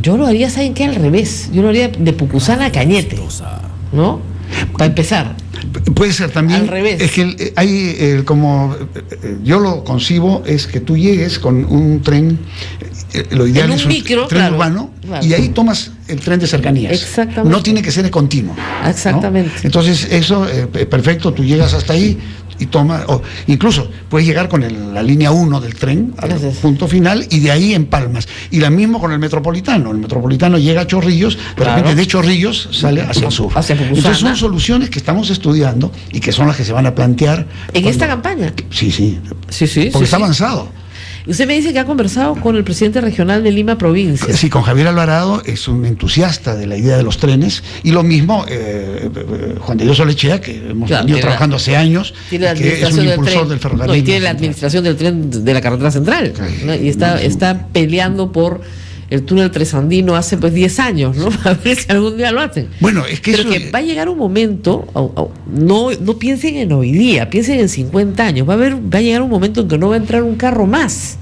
Yo lo haría, ¿saben qué? Al revés. Yo lo haría de Pucusana a Cañete, ¿no? Para empezar. Puede ser también. Al revés. Es que hay, como yo lo concibo, es que tú llegues con un tren, lo ideal es un micro, tren claro, urbano, claro. Y ahí tomas el tren de cercanías. Exactamente. No tiene que ser continuo. Exactamente. ¿No? Entonces, eso, perfecto, tú llegas hasta ahí y tomas, o incluso puedes llegar con la línea 1 del tren al punto final y de ahí empalmas. Y la mismo con el Metropolitano. El Metropolitano llega a Chorrillos, de repente de Chorrillos sale hacia el sur. Hacia Pucusana. Entonces son soluciones que estamos estudiando y que son las que se van a plantear. ¿En esta campaña? Sí. Sí. Porque está avanzado. Usted me dice que ha conversado con el presidente regional de Lima Provincia. Sí, con Javier Alvarado, es un entusiasta de la idea de los trenes, y lo mismo Juan de Dios Olechea, que hemos venido trabajando hace años, que es un impulsor del ferrocarril. Y tiene la administración del tren de la carretera central, ¿no? Y está peleando por el túnel Tresandino hace 10 años, ¿no? A ver si algún día lo hacen. Bueno, es que pero que va a llegar un momento, no piensen en hoy día, piensen en 50 años, va a llegar un momento en que no va a entrar un carro más.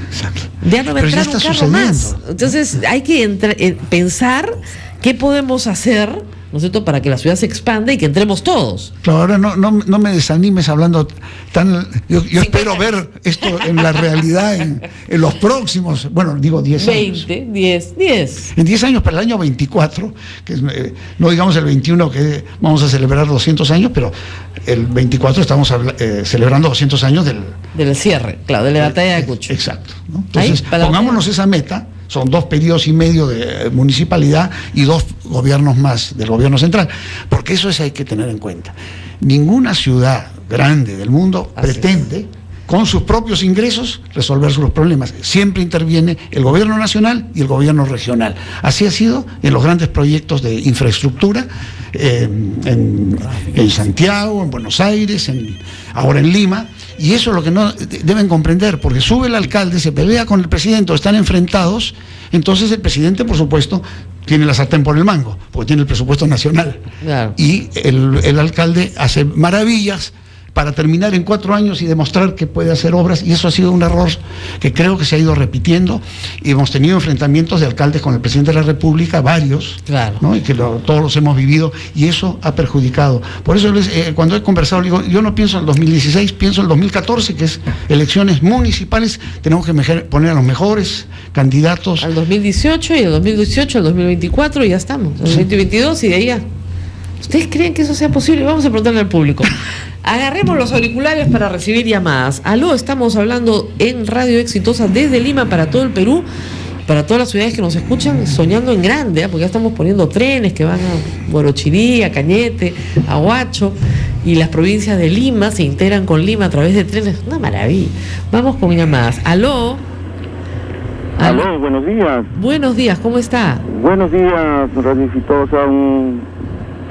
Exacto. Ya no va a entrar un carro más. Entonces hay que pensar qué podemos hacer, ¿no es cierto?, para que la ciudad se expanda y que entremos todos. Claro, ahora no me desanimes hablando tan... Yo espero ver esto en la realidad en los próximos, 10 años. 10. En 10 años, para el año 24, que es, no digamos el 21, que vamos a celebrar 200 años, pero el 24 estamos celebrando 200 años del cierre, claro, de la batalla de Ayacucho. Exacto, ¿no? Entonces, pongámonos esa meta. Son 2 periodos y medio de municipalidad y 2 gobiernos más del gobierno central, porque eso hay que tener en cuenta. Ninguna ciudad grande del mundo pretende, con sus propios ingresos, resolver sus problemas. Siempre interviene el gobierno nacional y el gobierno regional. Así ha sido en los grandes proyectos de infraestructura, en Santiago, en Buenos Aires, ahora en Lima. Y eso es lo que no deben comprender, porque sube el alcalde, se pelea con el presidente, o están enfrentados, entonces el presidente, por supuesto, tiene la sartén por el mango, porque tiene el presupuesto nacional. Claro. Y el alcalde hace maravillas para terminar en 4 años y demostrar que puede hacer obras, y eso ha sido un error que creo que se ha ido repitiendo, y hemos tenido enfrentamientos de alcaldes con el presidente de la República, varios, claro, ¿no? Y que todos los hemos vivido, y eso ha perjudicado. Por eso cuando he conversado, digo, yo no pienso en el 2016, pienso en el 2014, que es elecciones municipales, tenemos que poner a los mejores candidatos. Al 2018, y el 2018, al 2024, y ya estamos, al 2022, y de ahí ya. ¿Ustedes creen que eso sea posible? Vamos a preguntarle al público. Agarremos los auriculares para recibir llamadas. Aló, estamos hablando en Radio Exitosa desde Lima para todo el Perú, para todas las ciudades que nos escuchan, soñando en grande, porque ya estamos poniendo trenes que van a Huarochirí, a Cañete, a Huacho, y las provincias de Lima se integran con Lima a través de trenes. Una maravilla. Vamos con llamadas. Aló. Aló, buenos días. Buenos días, ¿cómo está? Buenos días, Radio Exitosa. Un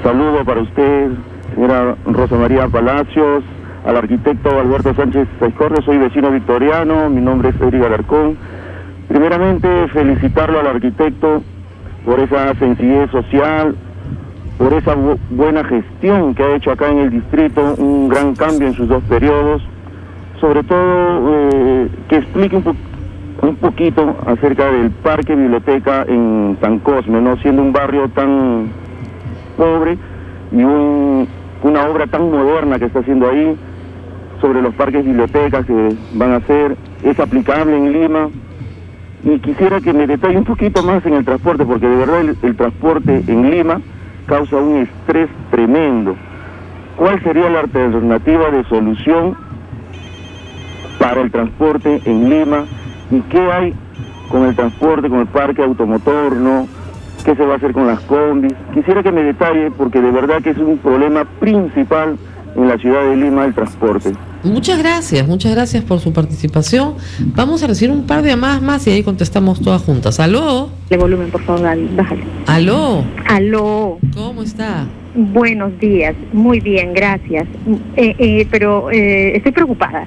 saludo para usted, señora Rosa María Palacios, al arquitecto Alberto Sánchez Saizcorre. Soy vecino victoriano, mi nombre es Eric Alarcón. Primeramente, felicitarlo al arquitecto por esa sencillez social, por esa buena gestión que ha hecho acá en el distrito, un gran cambio en sus 2 periodos. Sobre todo, que explique un poquito acerca del parque biblioteca en San Cosme, ¿no? Siendo un barrio tan pobre y una obra tan moderna que está haciendo ahí sobre los parques bibliotecas que van a hacer, es aplicable en Lima. Y quisiera que me detalle un poquito más en el transporte, porque de verdad el transporte en Lima causa un estrés tremendo. ¿Cuál sería la alternativa de solución para el transporte en Lima? ¿Y qué hay con el transporte, con el parque automotor, no? ¿Qué se va a hacer con las combis? Quisiera que me detalle, porque de verdad que es un problema principal en la ciudad de Lima, el transporte. Muchas gracias por su participación. Vamos a recibir un par de llamadas más y ahí contestamos todas juntas. ¿Aló? De volumen, por favor, bájale. ¿Aló? ¿Aló? ¿Cómo está? Buenos días, muy bien, gracias. Pero estoy preocupada.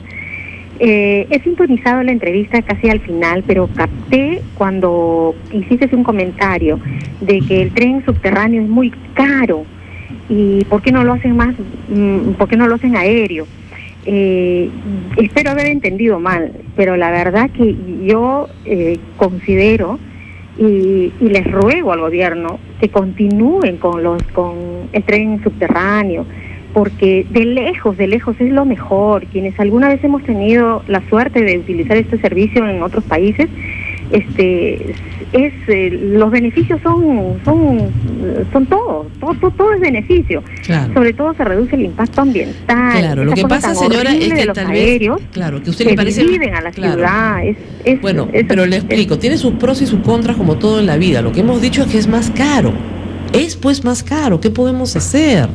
He sintonizado la entrevista casi al final, pero capté cuando hiciste un comentario de que el tren subterráneo es muy caro y ¿por qué no lo hacen más? ¿Por qué no lo hacen aéreo? Espero haber entendido mal, pero la verdad que yo considero y les ruego al gobierno que continúen con el tren subterráneo, porque de lejos es lo mejor. Quienes alguna vez hemos tenido la suerte de utilizar este servicio en otros países, los beneficios son todo es beneficio. Claro. Sobre todo se reduce el impacto ambiental. Claro, lo que pasa, señora, es que tal vez, claro, que a usted le parece, viven a la ciudad. Bueno, pero le explico, tiene sus pros y sus contras como todo en la vida. Lo que hemos dicho es que es más caro. Es pues más caro. ¿Qué podemos hacer?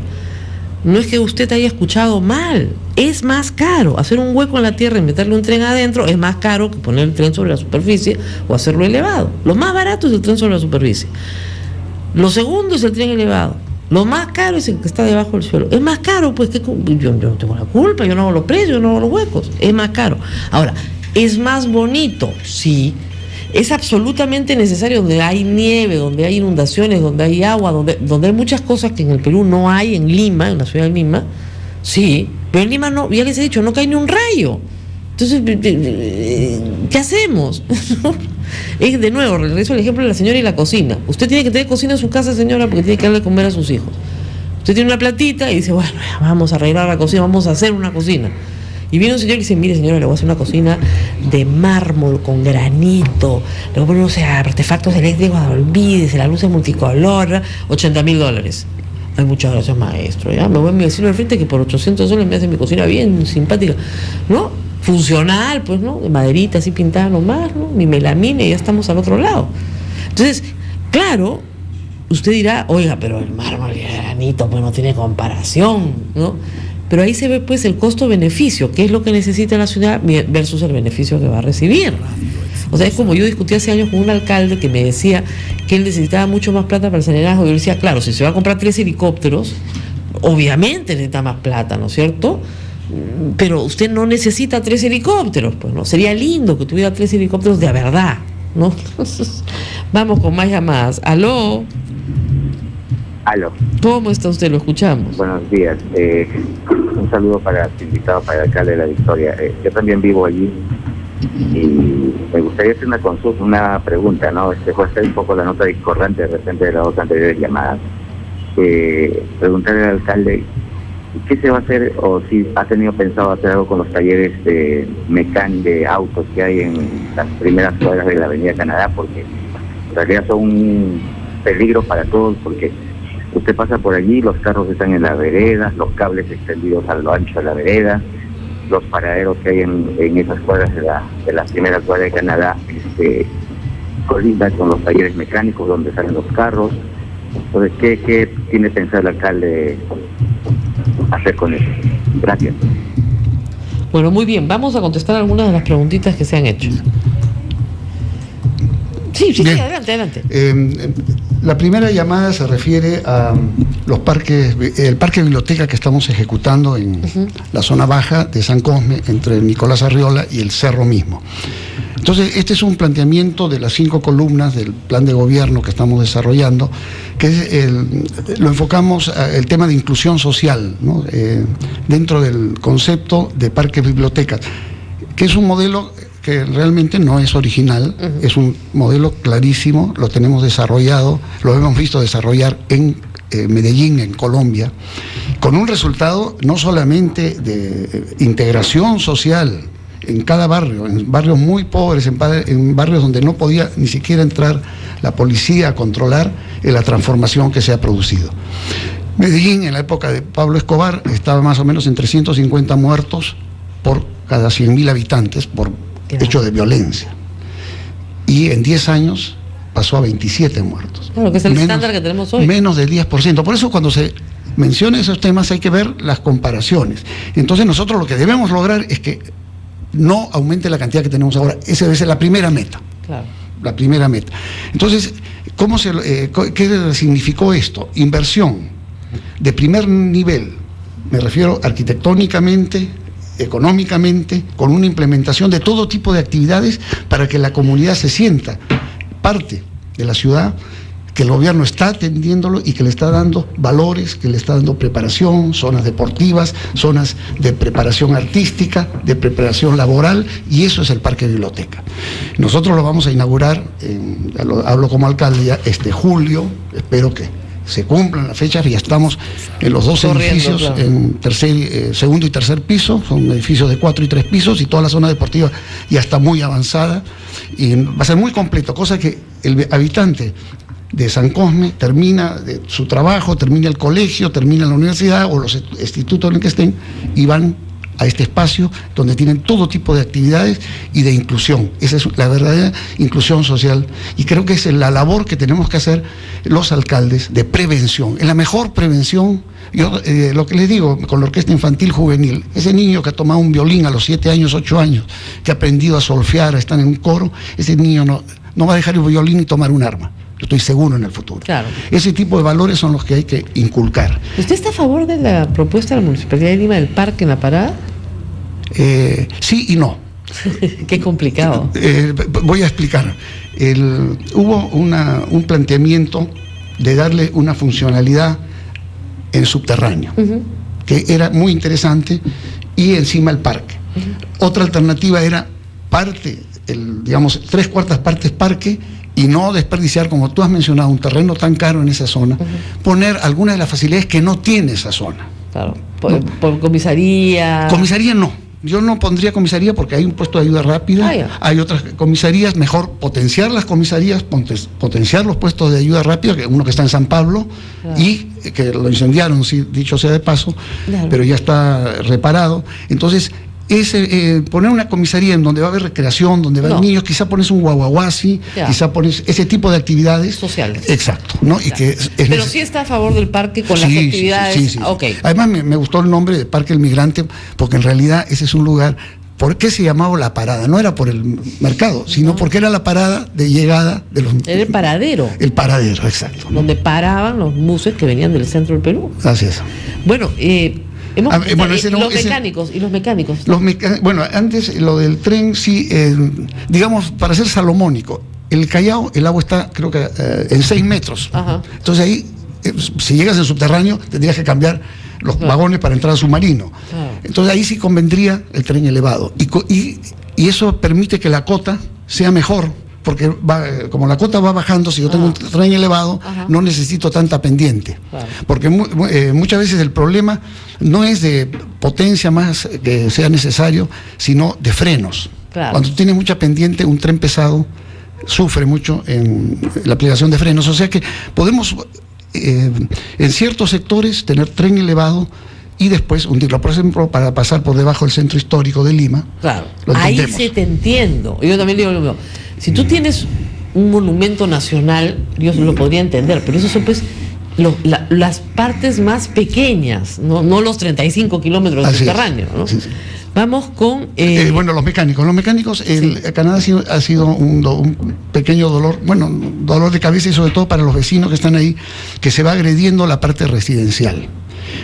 No es que usted haya escuchado mal, es más caro. Hacer un hueco en la tierra y meterle un tren adentro es más caro que poner el tren sobre la superficie o hacerlo elevado. Lo más barato es el tren sobre la superficie. Lo segundo es el tren elevado. Lo más caro es el que está debajo del suelo. Es más caro, pues, que yo no tengo la culpa, yo no hago los precios, yo no hago los huecos. Es más caro. Ahora, ¿es más bonito? Sí. Es absolutamente necesario donde hay nieve, donde hay inundaciones, donde hay agua, donde hay muchas cosas que en el Perú no hay, en Lima, en la ciudad de Lima, sí, pero en Lima no, ya les he dicho, no cae ni un rayo. Entonces, ¿qué hacemos? De nuevo, regreso al ejemplo de la señora y la cocina. Usted tiene que tener cocina en su casa, señora, porque tiene que darle de comer a sus hijos. Usted tiene una platita y dice, bueno, vamos a arreglar la cocina, vamos a hacer una cocina. Y viene un señor y dice, mire señora, le voy a hacer una cocina de mármol, con granito, le voy a poner, o sea, artefactos eléctricos, olvídese, la luz es multicolor, $80,000. Ay, muchas gracias, maestro, ya me voy a mi vecino al frente que por $800 me hace mi cocina bien simpática, ¿no? Funcional, pues, ¿no? De maderita así pintada nomás, ¿no? Mi melamina y ya estamos al otro lado. Entonces, claro, usted dirá, oiga, pero el mármol y el granito, pues no tiene comparación, ¿no? Pero ahí se ve pues el costo-beneficio, qué es lo que necesita la ciudad versus el beneficio que va a recibir. O sea, es como yo discutí hace años con un alcalde que me decía que él necesitaba mucho más plata para el saneamiento. Yo le decía, claro, si se va a comprar 3 helicópteros, obviamente necesita más plata, ¿no es cierto? Pero usted no necesita 3 helicópteros, pues, ¿no? Sería lindo que tuviera 3 helicópteros de verdad, ¿no? Vamos con más llamadas. ¿Aló? Aló. ¿Cómo está usted? Lo escuchamos. Buenos días. Un saludo para el invitado, para el alcalde de La Victoria. Yo también vivo allí y me gustaría hacer una pregunta, ¿no? Puede ser un poco la nota discordante de repente de las dos anteriores llamadas. Preguntarle al alcalde qué se va a hacer, o si ha tenido pensado hacer algo con los talleres de mecánica de autos que hay en las primeras cuadras de la Avenida Canadá, porque en realidad son un peligro para todos, porque usted pasa por allí, los carros están en la vereda, los cables extendidos a lo ancho de la vereda, los paraderos que hay en esas cuadras de la primera cuadra de Canadá colindan con los talleres mecánicos donde salen los carros. Entonces, ¿qué tiene pensado el alcalde hacer con eso? Gracias. Bueno, muy bien, vamos a contestar algunas de las preguntitas que se han hecho. Sí, adelante. La primera llamada se refiere a los parques, el parque biblioteca que estamos ejecutando en la zona baja de San Cosme, entre Nicolás Arriola y el cerro mismo. Entonces, este es un planteamiento de las 5 columnas del plan de gobierno que estamos desarrollando, que es lo enfocamos el tema de inclusión social, ¿no? Dentro del concepto de parques bibliotecas, que es un modelo que realmente no es original, es un modelo clarísimo, lo tenemos desarrollado, lo hemos visto desarrollar en Medellín, en Colombia, con un resultado no solamente de integración social en cada barrio, en barrios muy pobres, en barrios donde no podía ni siquiera entrar la policía a controlar la transformación que se ha producido. Medellín, en la época de Pablo Escobar, estaba más o menos en 350 muertos por cada 100.000 habitantes por hecho de violencia. Y en 10 años pasó a 27 muertos. Claro, que es el estándar que tenemos hoy. Menos del 10%. Por eso cuando se menciona esos temas hay que ver las comparaciones. Entonces nosotros lo que debemos lograr es que no aumente la cantidad que tenemos ahora. Esa debe ser la primera meta. Claro. La primera meta. Entonces, ¿qué significó esto? Inversión de primer nivel. Me refiero arquitectónicamente, económicamente, con una implementación de todo tipo de actividades para que la comunidad se sienta parte de la ciudad, que el gobierno está atendiéndolo y que le está dando valores, que le está dando preparación, zonas deportivas, zonas de preparación artística, de preparación laboral, y eso es el Parque Biblioteca. Nosotros lo vamos a inaugurar, hablo como alcalde ya, julio, espero que se cumplan las fechas, ya estamos en los dos edificios, claro, en segundo y tercer piso, son edificios de 4 y 3 pisos, y toda la zona deportiva ya está muy avanzada, y va a ser muy completo, cosa que el habitante de San Cosme termina de su trabajo, termina el colegio, termina la universidad o los institutos en el que estén, y van a este espacio donde tienen todo tipo de actividades y de inclusión. Esa es la verdadera inclusión social, y creo que es la labor que tenemos que hacer los alcaldes de prevención. Es la mejor prevención. Yo lo que les digo con la orquesta infantil juvenil, ese niño que ha tomado un violín a los 7 años, 8 años, que ha aprendido a solfear, a estar en un coro, ese niño no va a dejar el violín y tomar un arma. Yo estoy seguro en el futuro. Claro. Ese tipo de valores son los que hay que inculcar. ¿Usted está a favor de la propuesta de la Municipalidad de Lima del parque en la parada? Sí y no. Qué complicado. Voy a explicar. Hubo un planteamiento de darle una funcionalidad en subterráneo, que era muy interesante, y encima el parque. Otra alternativa era digamos, 3/4 partes parque, y no desperdiciar, como tú has mencionado, un terreno tan caro en esa zona, poner algunas de las facilidades que no tiene esa zona. Claro, por comisaría. Comisaría no. Yo no pondría comisaría porque hay un puesto de ayuda rápida, hay otras comisarías, mejor potenciar las comisarías, potenciar los puestos de ayuda rápida, que uno que está en San Pablo, claro, y que lo incendiaron, sí, dicho sea de paso, claro, pero ya está reparado. Entonces, poner una comisaría en donde va a haber recreación, donde va a haber niños, quizá pones un guaguaguasi, quizá pones ese tipo de actividades sociales. Exacto, ¿no? Claro. Y que pero sí está a favor del parque con las actividades. Sí. Okay. Además me gustó el nombre de Parque El Migrante, porque en realidad ese es un lugar. ¿Por qué se llamaba La Parada? No era por el mercado, sino porque era la parada de llegada de los... Era el paradero. El paradero, exacto. Donde paraban los buses que venían del centro del Perú. Así es. Bueno, los mecánicos. Bueno, antes lo del tren, sí, digamos, para ser salomónico, el Callao, el agua está, creo que en 6 metros. Ajá. Entonces ahí, si llegas en subterráneo, tendrías que cambiar los vagones para entrar al submarino. Entonces ahí sí convendría el tren elevado. Y eso permite que la cota sea mejor, porque como la cota va bajando, si yo tengo un tren elevado, no necesito tanta pendiente. Claro. Porque muchas veces el problema no es de potencia más que sea necesario, sino de frenos. Claro. Cuando tienes mucha pendiente, un tren pesado sufre mucho en la aplicación de frenos. O sea que podemos, en ciertos sectores, tener tren elevado y después hundirlo. Por ejemplo, para pasar por debajo del centro histórico de Lima. Claro, ahí sí te entiendo. Yo también digo lo mismo. Si tú tienes un monumento nacional, yo lo podría entender, pero eso son pues las partes más pequeñas, no los 35 kilómetros de subterráneo, ¿no? Sí. Vamos con... bueno, los mecánicos, Canadá ha sido un pequeño dolor de cabeza, y sobre todo para los vecinos que están ahí, que se va agrediendo la parte residencial.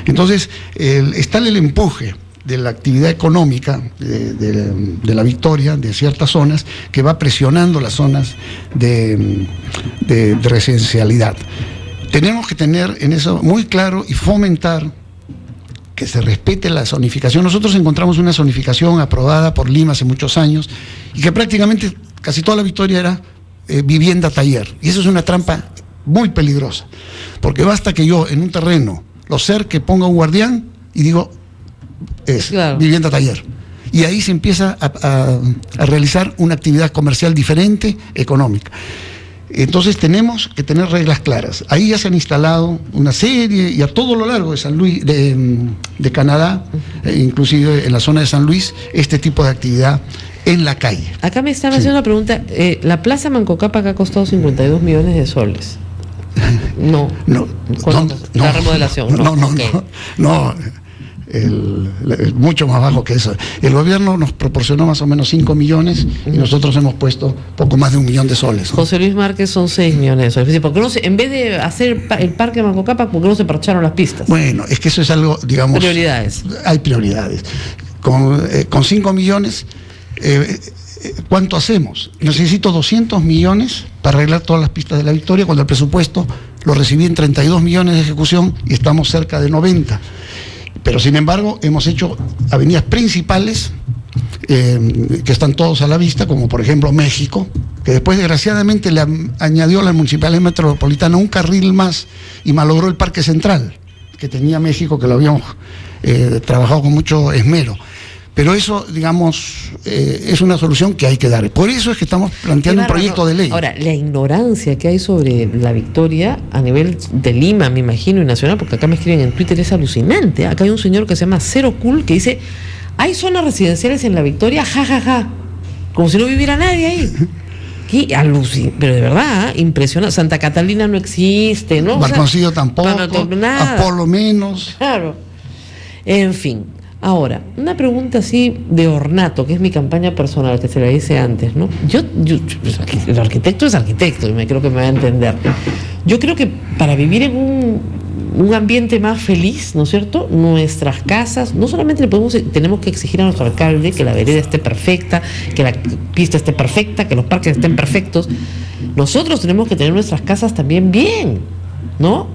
Entonces, está el empuje de la actividad económica de la Victoria, de ciertas zonas, que va presionando las zonas de residencialidad. Tenemos que tener en eso muy claro y fomentar que se respete la zonificación. Nosotros encontramos una zonificación aprobada por Lima hace muchos años, y que prácticamente casi toda la Victoria era vivienda taller, y eso es una trampa muy peligrosa, porque basta que yo en un terreno lo cerque, ponga un guardián y digo claro, vivienda taller, y ahí se empieza a realizar una actividad comercial diferente, económica. Entonces tenemos que tener reglas claras. Ahí ya se han instalado una serie, y a todo lo largo de San Luis, de Canadá, inclusive en la zona de San Luis, este tipo de actividad en la calle. Acá me están haciendo una pregunta. La Plaza Manco Cápac ha costado 52 millones de soles. No. La remodelación. No. Mucho más bajo que eso. El gobierno nos proporcionó más o menos 5 millones y nosotros hemos puesto poco más de 1 millón de soles, ¿no? José Luis Márquez, son 6 millones de soles. Es decir, ¿por qué no en vez de hacer el parque Manco Cápac, por qué no se parcharon las pistas? Bueno, es que eso es algo, digamos... Prioridades. Hay prioridades. Con 5 millones, ¿cuánto hacemos? Necesito 200 millones para arreglar todas las pistas de La Victoria, cuando el presupuesto lo recibí en 32 millones de ejecución y estamos cerca de 90. Pero sin embargo hemos hecho avenidas principales que están todos a la vista, como por ejemplo México, que después desgraciadamente le añadió a la Municipalidad Metropolitana un carril más y malogró el Parque Central que tenía México, que lo habíamos trabajado con mucho esmero. Pero eso, digamos, es una solución que hay que dar. Por eso es que estamos planteando un proyecto de ley. Ahora, la ignorancia que hay sobre La Victoria a nivel de Lima, me imagino, y nacional, porque acá me escriben en Twitter, es alucinante. Acá hay un señor que se llama Cero Cool que dice: hay zonas residenciales en La Victoria, jajaja, como si no viviera nadie ahí. Pero de verdad, impresionante. Santa Catalina no existe, ¿no? Barconcillo tampoco, Apolo menos. Claro. En fin. Ahora, una pregunta así de ornato, que es mi campaña personal, que se la hice antes, ¿no? El arquitecto es arquitecto, y creo que me va a entender. Yo creo que para vivir en un ambiente más feliz, ¿no es cierto?, nuestras casas, no solamente tenemos que exigir a nuestro alcalde que la vereda esté perfecta, que la pista esté perfecta, que los parques estén perfectos, nosotros tenemos que tener nuestras casas también bien, ¿no?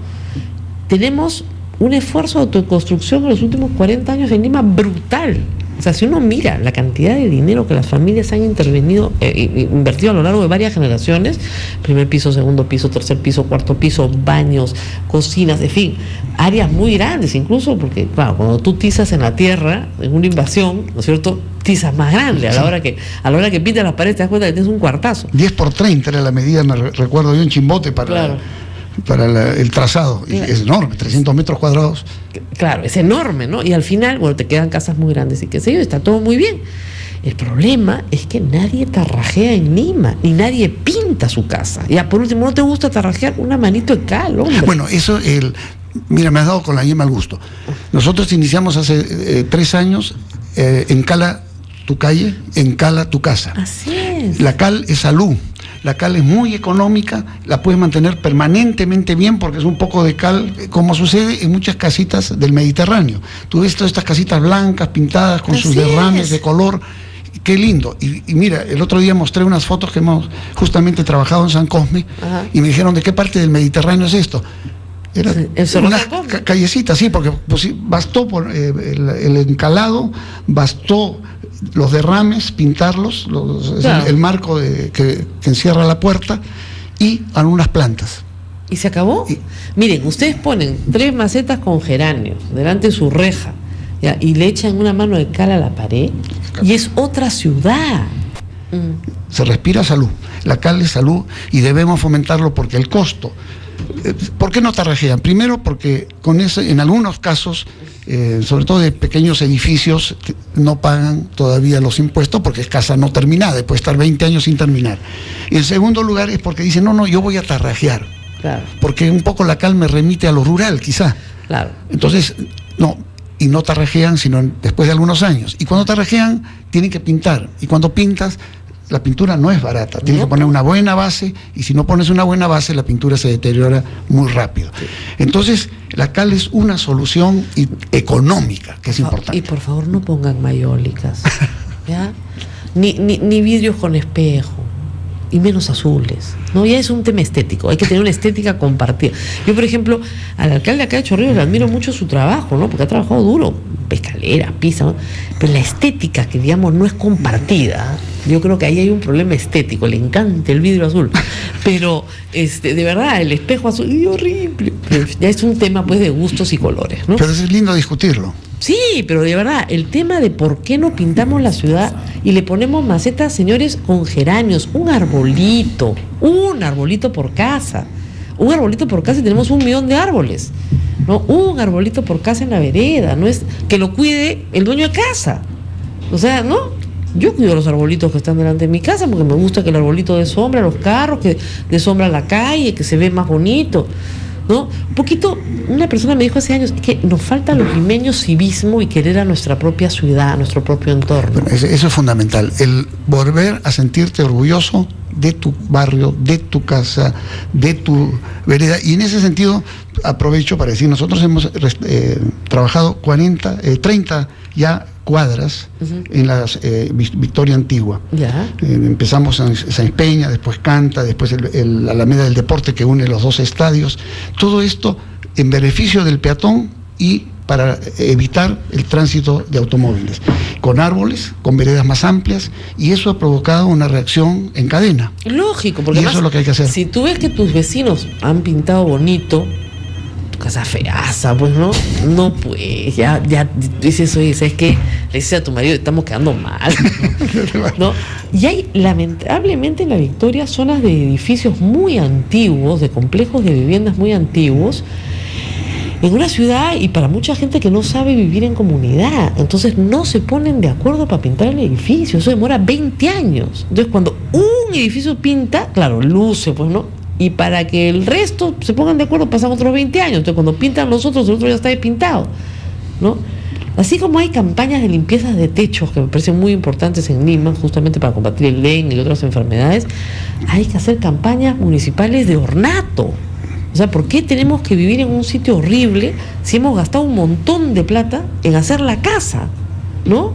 Tenemos un esfuerzo de autoconstrucción en los últimos 40 años en Lima brutal. O sea, si uno mira la cantidad de dinero que las familias han invertido a lo largo de varias generaciones, primer piso, segundo piso, tercer piso, cuarto piso, baños, cocinas, en fin, áreas muy grandes, incluso porque, claro, cuando tú tizas en la tierra, en una invasión, ¿no es cierto?, tizas más grande, a la hora que pintas las paredes te das cuenta que tienes un cuartazo. 10 por 30 era la medida, me recuerdo yo, en Chimbote para... Claro. Para el trazado, es enorme, 300 metros cuadrados. Claro, es enorme, ¿no? Y al final, bueno, te quedan casas muy grandes y qué sé yo, está todo muy bien. El problema es que nadie tarrajea en Lima, ni nadie pinta su casa. Ya, por último, ¿no te gusta tarrajear? Una manito de cal, hombre. Bueno, eso, mira, me has dado con la yema al gusto. Nosotros iniciamos hace 3 años, encala tu calle, encala tu casa. Así es. La cal es salud. La cal es muy económica, la puedes mantener permanentemente bien porque es un poco de cal, como sucede en muchas casitas del Mediterráneo. Tú ves todas estas casitas blancas, pintadas, con sus derrames de color. Qué lindo. Y mira, el otro día mostré unas fotos que hemos justamente trabajado en San Cosme. Ajá. Y me dijeron, ¿de qué parte del Mediterráneo es esto? Era una callecita, sí, porque pues, bastó por el encalado, bastó los derrames, pintarlos, claro, el marco que encierra la puerta y algunas plantas. ¿Y se acabó? Miren, ustedes ponen 3 macetas con geranios delante de su reja, ¿ya?, y le echan una mano de cal a la pared y es otra ciudad. Se respira salud. La cal es salud y debemos fomentarlo porque el costo... ¿Por qué no tarrajean? Primero porque con eso, en algunos casos, sobre todo de pequeños edificios, no pagan todavía los impuestos porque es casa no terminada, puede estar 20 años sin terminar. Y en segundo lugar es porque dicen, no, yo voy a tarrajear. Claro. Porque un poco la cal me remite a lo rural, quizá. Claro. Entonces, no tarrajean sino después de algunos años. Y cuando tarrajean, tienen que pintar. Y cuando pintas, la pintura no es barata, tienes que poner una buena base, y si no pones una buena base, la pintura se deteriora muy rápido. Entonces, la cal es una solución económica, que es importante. Y por favor, no pongan mayólicas, ¿ya? Ni vidrios con espejo, y menos azules, ¿no? Ya es un tema estético, hay que tener una estética compartida. Yo, por ejemplo, al alcalde acá de Chorrillos le admiro mucho su trabajo, ¿no? Porque ha trabajado duro, escalera, pisa, ¿no? Pero la estética que, digamos, no es compartida, yo creo que ahí hay un problema estético, le encanta el vidrio azul, pero de verdad, el espejo azul es horrible. Pero ya es un tema, pues, de gustos y colores, ¿no? Pero es lindo discutirlo. Sí, pero de verdad, el tema de por qué no pintamos la ciudad y le ponemos macetas, señores, con geranios, un arbolito por casa. Un arbolito por casa y tenemos 1 millón de árboles, ¿no? Un arbolito por casa en la vereda, no es que lo cuide el dueño de casa. O sea, ¿no? Yo cuido los arbolitos que están delante de mi casa porque me gusta que el arbolito dé sombra a los carros, que dé sombra a la calle, que se ve más bonito, ¿no? Un poquito, una persona me dijo hace años que nos falta a los limeños civismo y querer a nuestra propia ciudad, a nuestro propio entorno. Bueno, eso es fundamental, el volver a sentirte orgulloso de tu barrio, de tu casa, de tu vereda. Y en ese sentido aprovecho para decir, nosotros hemos trabajado 30 ya cuadras en la Victoria Antigua. Empezamos en Sáenz Peña, después Canta, después el Alameda del Deporte que une los dos estadios. Todo esto en beneficio del peatón y para evitar el tránsito de automóviles, con árboles, con veredas más amplias, y eso ha provocado una reacción en cadena. Lógico, porque y eso es lo que hay que hacer. Si tú ves que tus vecinos han pintado bonito, tu casa feaza, pues no pues, ya dices, oye, ¿sabes qué? Le dices a tu marido, estamos quedando mal, ¿no? Y hay, lamentablemente, en la Victoria, zonas de edificios muy antiguos, de complejos de viviendas muy antiguos, en una ciudad y para mucha gente que no sabe vivir en comunidad. Entonces no se ponen de acuerdo para pintar el edificio. Eso demora 20 años. Entonces cuando un edificio pinta, claro, luce, pues, ¿no? Y para que el resto se pongan de acuerdo pasan otros 20 años. Entonces cuando pintan los otros, el otro ya está despintado, ¿no? Así como hay campañas de limpiezas de techos que me parecen muy importantes en Lima, justamente para combatir el dengue y otras enfermedades, hay que hacer campañas municipales de ornato. O sea, ¿por qué tenemos que vivir en un sitio horrible si hemos gastado un montón de plata en hacer la casa? ¿No?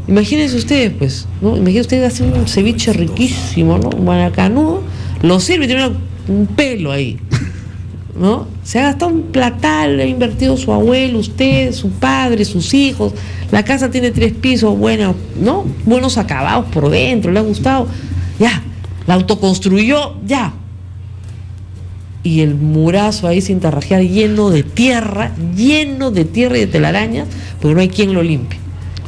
Imagínense ustedes, pues, ¿no? Imagínense ustedes hacer un ceviche riquísimo, ¿no? Un guanacanudo, lo sirve y tiene un pelo ahí, ¿no? Se ha gastado un platal, ha invertido su abuelo, usted, su padre, sus hijos. La casa tiene 3 pisos, bueno, ¿no? Buenos acabados por dentro, le ha gustado. Ya, la autoconstruyó, ya. Y el murazo ahí sin tarrajear, lleno de tierra y de telarañas, porque no hay quien lo limpie.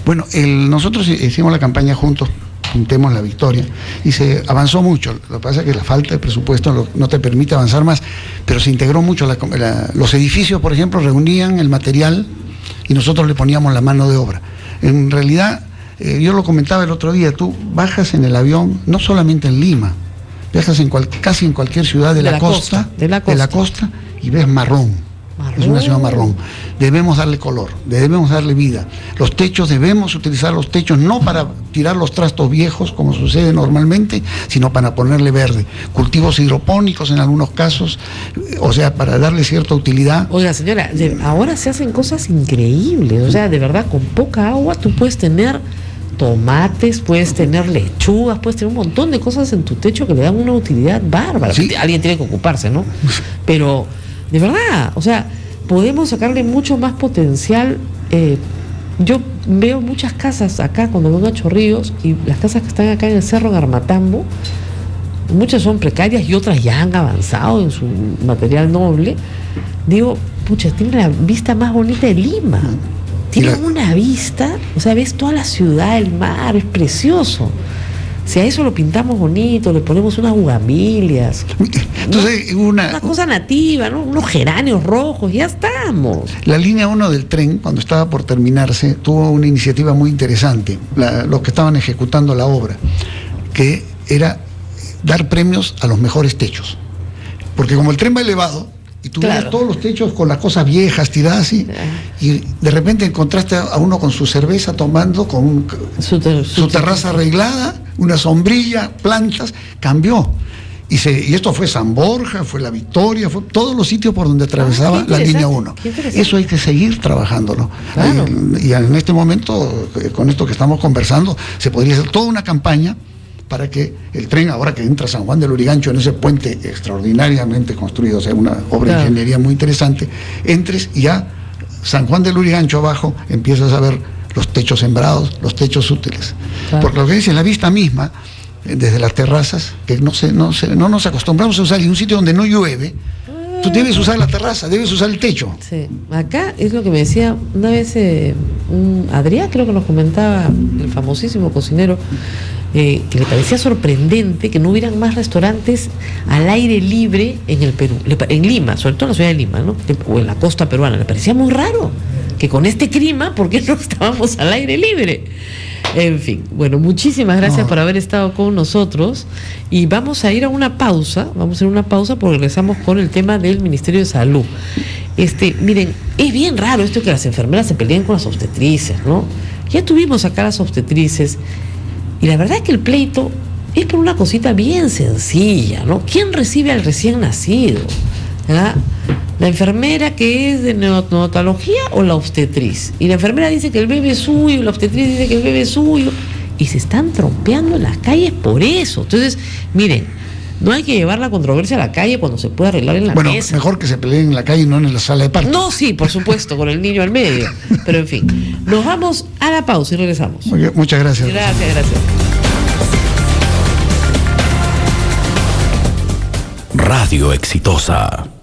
Bueno, nosotros hicimos la campaña juntos, Pintemos la Victoria, y se avanzó mucho. Lo que pasa es que la falta de presupuesto no te permite avanzar más, pero se integró mucho. Los edificios, por ejemplo, reunían el material y nosotros le poníamos la mano de obra. En realidad, yo lo comentaba el otro día, tú bajas en el avión, no solamente en Lima, viajas casi en cualquier ciudad de la costa y ves marrón. Es una ciudad marrón. Debemos darle color, debemos darle vida. Los techos, debemos utilizar los techos no para tirar los trastos viejos como sucede normalmente, sino para ponerle verde. Cultivos hidropónicos en algunos casos, o sea, para darle cierta utilidad. Oiga, señora, ahora se hacen cosas increíbles. O sea, de verdad, con poca agua tú puedes tener tomates, puedes tener lechugas, puedes tener un montón de cosas en tu techo que le dan una utilidad bárbara. Sí. Alguien tiene que ocuparse, ¿no? Pero, de verdad, o sea, podemos sacarle mucho más potencial. Yo veo muchas casas acá cuando vengo a Chorrillos, y las casas que están acá en el Cerro Garmatambo, muchas son precarias y otras ya han avanzado en su material noble. Digo, pucha, tiene la vista más bonita de Lima. Tiene una vista, o sea, ves toda la ciudad, el mar, es precioso. Si a eso lo pintamos bonito, le ponemos unas bugambilias, entonces, una cosa nativa, ¿no? Unos geranios rojos, ya estamos. La línea 1 del tren, cuando estaba por terminarse, tuvo una iniciativa muy interesante, los que estaban ejecutando la obra, que era dar premios a los mejores techos. Porque como el tren va elevado, y tú ves todos los techos con las cosas viejas tiradas así, y de repente encontraste a uno con su cerveza tomando, con su terraza arreglada, una sombrilla, plantas, cambió. Y esto fue San Borja, fue La Victoria, fue todos los sitios por donde atravesaba la línea 1. Eso hay que seguir trabajándolo. Claro. Y en este momento, con esto que estamos conversando, se podría hacer toda una campaña para que el tren, ahora que entra a San Juan del Lurigancho en ese puente extraordinariamente construido, o sea, una obra de ingeniería muy interesante, entres y ya San Juan del Lurigancho abajo empiezas a ver los techos sembrados, los techos útiles. Porque lo que dice la vista misma, desde las terrazas, que no nos acostumbramos a usar, en un sitio donde no llueve, tú debes usar la terraza, debes usar el techo. Sí, acá es lo que me decía una vez Adrián, creo que nos comentaba, el famosísimo cocinero, que le parecía sorprendente que no hubieran más restaurantes al aire libre en el Perú, en Lima, sobre todo en la ciudad de Lima, ¿no? O en la costa peruana. Le parecía muy raro que con este clima, ¿por qué no estábamos al aire libre? En fin, bueno, muchísimas gracias por haber estado con nosotros, y vamos a ir a una pausa, porque regresamos con el tema del Ministerio de Salud. Miren, es bien raro esto que las enfermeras se peleen con las obstetrices, ¿no? Ya tuvimos acá las obstetrices, y la verdad es que el pleito es por una cosita bien sencilla, ¿no? ¿Quién recibe al recién nacido? ¿Ah? la enfermera que es de neonatología o la obstetriz. Y la enfermera dice que el bebé es suyo, la obstetriz dice que el bebé es suyo. Y se están trompeando en las calles por eso. Entonces, miren, no hay que llevar la controversia a la calle cuando se puede arreglar en la mesa. Bueno, mejor que se peleen en la calle y no en la sala de parto. No, sí, por supuesto, con el niño al medio. Pero en fin, nos vamos a la pausa y regresamos. Oye, muchas gracias. Gracias. Radio Exitosa.